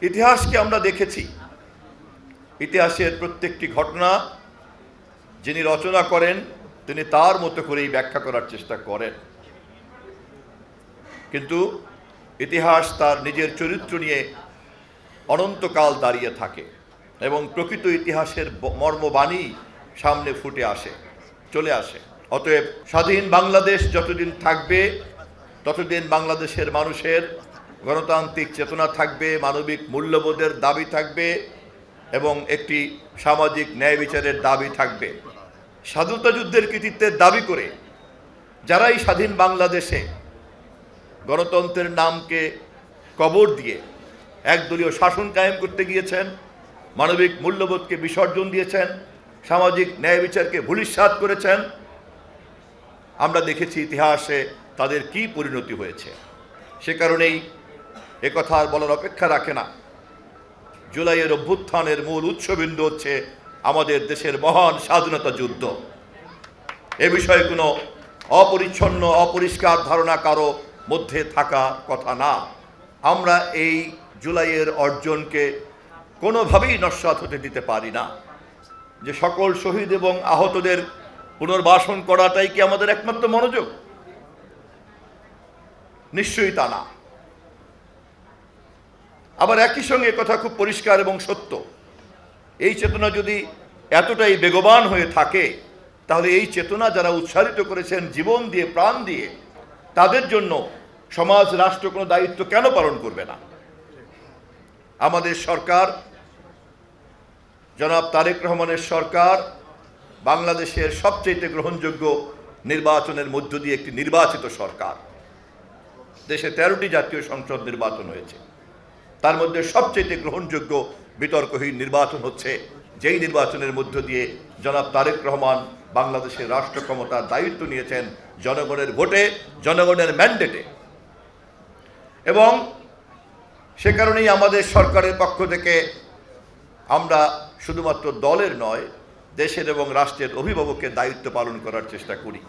ইতিহাসকে আমরা দেখেছি, ইতিহাসের প্রত্যেকটি ঘটনা যিনি রচনা করেন তিনি তার মতো করেই ব্যাখ্যা করার চেষ্টা করেন, কিন্তু ইতিহাস তার নিজের চরিত্র নিয়ে অনন্তকাল দাঁড়িয়ে থাকে এবং প্রকৃত ইতিহাসের মর্মবাণী সামনে ফুটে আসে, চলে আসে। অতএব স্বাধীন বাংলাদেশ যতদিন থাকবে ততদিন বাংলাদেশের মানুষের গণতান্ত্রিক চেতনা থাকবে, মানবিক মূল্যবোধের দাবি থাকবে এবং একটি সামাজিক ন্যায় বিচারের দাবি থাকবে। স্বাধীনতা যুদ্ধের কৃতিত্বের দাবি করে যারাই স্বাধীন বাংলাদেশে গণতন্ত্রের নামকে কবর দিয়ে একদলীয় শাসন কায়েম করতে গিয়েছেন, মানবিক মূল্যবোধকে বিসর্জন দিয়েছেন, সামাজিক ন্যায় বিচারকে ভূলিসাৎ করেছেন, আমরা দেখেছি ইতিহাসে তাদের কি পরিণতি হয়েছে। সে কারণেই একথা আর বলার অপেক্ষা রাখে না। জুলাইয়ের অভ্যুত্থানের মূল উৎসবিন্দু হচ্ছে আমাদের দেশের মহান স্বাধীনতা যুদ্ধ। এ বিষয়ে কোনো অপরিচ্ছন্ন অপরিষ্কার ধারণা কারো মধ্যে থাকা কথা না। আমরা এই জুলাইয়ের অর্জনকে কোনোভাবেই নস্যাৎ হতে দিতে পারি না। যে সকল শহীদ এবং আহতদের পুনর্বাসন করাটাই কি আমাদের একমাত্র মনোযোগ? নিশ্চয়ই তা না। আবার একই সঙ্গে কথা খুব পরিষ্কার এবং সত্য, এই চেতনা যদি এতটাই বেগবান হয়ে থাকে তাহলে এই চেতনা যারা উৎসারিত করেছেন জীবন দিয়ে, প্রাণ দিয়ে, তাদের জন্য সমাজ রাষ্ট্র কোনো দায়িত্ব কেন পালন করবে না? আমাদের সরকার, জনাব তারেক রহমানের সরকার বাংলাদেশের সবচেয়ে গ্রহণযোগ্য নির্বাচনের মধ্য দিয়ে একটি নির্বাচিত সরকার। দেশে 13টি জাতীয় সংসদ নির্বাচন হয়েছে, তার মধ্যে সবচেয়ে গ্রহণযোগ্য বিতর্কহীন নির্বাচন হচ্ছে যেই নির্বাচনের মধ্য দিয়ে জনাব তারেক রহমান বাংলাদেশের রাষ্ট্র ক্ষমতার দায়িত্ব নিয়েছেন জনগণের ভোটে, জনগণের ম্যান্ডেটে। এবং সে কারণেই আমাদের সরকারের পক্ষ থেকে আমরা শুধুমাত্র দলের নয়, দেশের এবং রাষ্ট্রের অভিভাবকের দায়িত্ব পালন করার চেষ্টা করি।